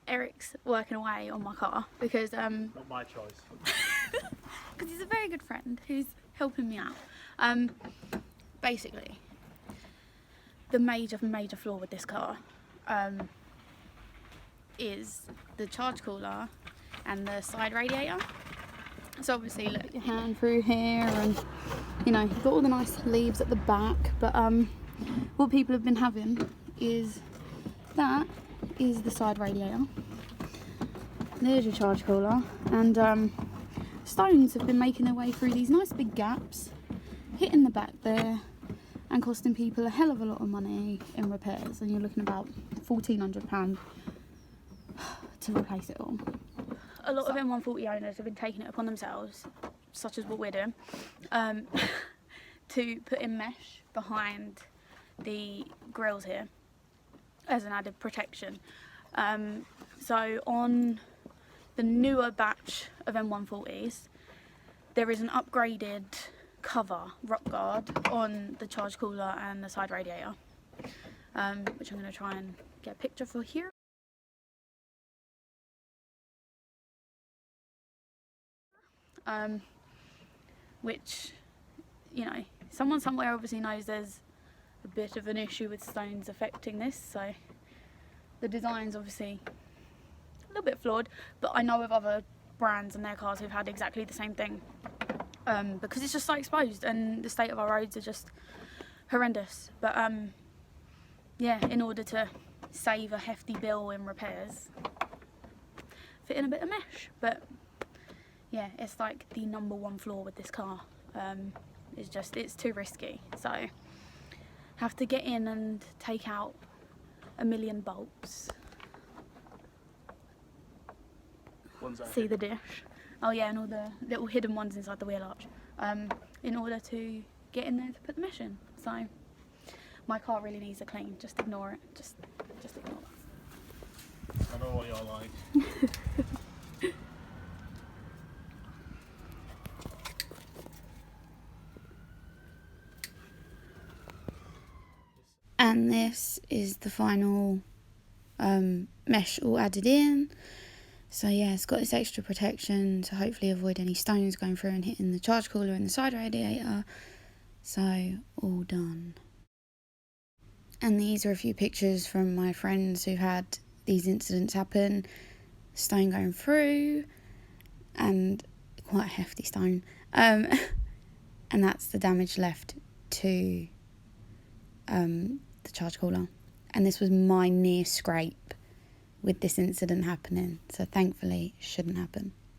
Eric's working away on my car because Not my choice. because he's a very good friend who's helping me out. Basically, the major flaw with this car is the charge cooler and the side radiator. So obviously, look, your hand through here, and you know, you've got all the nice leaves at the back, but what people have been having is that is the side radiator. There's your charge cooler, and stones have been making their way through these nice big gaps, hitting the back there, and costing people a hell of a lot of money in repairs. And you're looking about £1,400 to replace it all. A lot of M140 owners have been taking it upon themselves, such as what we're doing, to put in mesh behind the grills here as an added protection. So on the newer batch of M140s, there is an upgraded cover, rock guard, on the charge cooler and the side radiator, which I'm going to try and get a picture for here. Which, you know, someone somewhere obviously knows there's a bit of an issue with stones affecting this, so the design's obviously a little bit flawed, but I know of other brands and their cars who've had exactly the same thing, because it's just so exposed and the state of our roads are just horrendous. But yeah, in order to save a hefty bill in repairs, fit in a bit of mesh. But yeah, it's like the #1 flaw with this car. It's too risky, so have to get in and take out a million bolts. See the dish? Oh yeah, and all the little hidden ones inside the wheel arch, in order to get in there to put the mesh in. So my car really needs a clean. Just ignore it. Just ignore that. I know what you're like. And this is the final mesh all added in. So yeah, it's got this extra protection to hopefully avoid any stones going through and hitting the charge cooler and the side radiator. So all done. And these are a few pictures from my friends who had these incidents happen. Stone going through, and quite a hefty stone. And that's the damage left to the charge cooler. And this was my near scrape with this incident happening, so thankfully it shouldn't happen.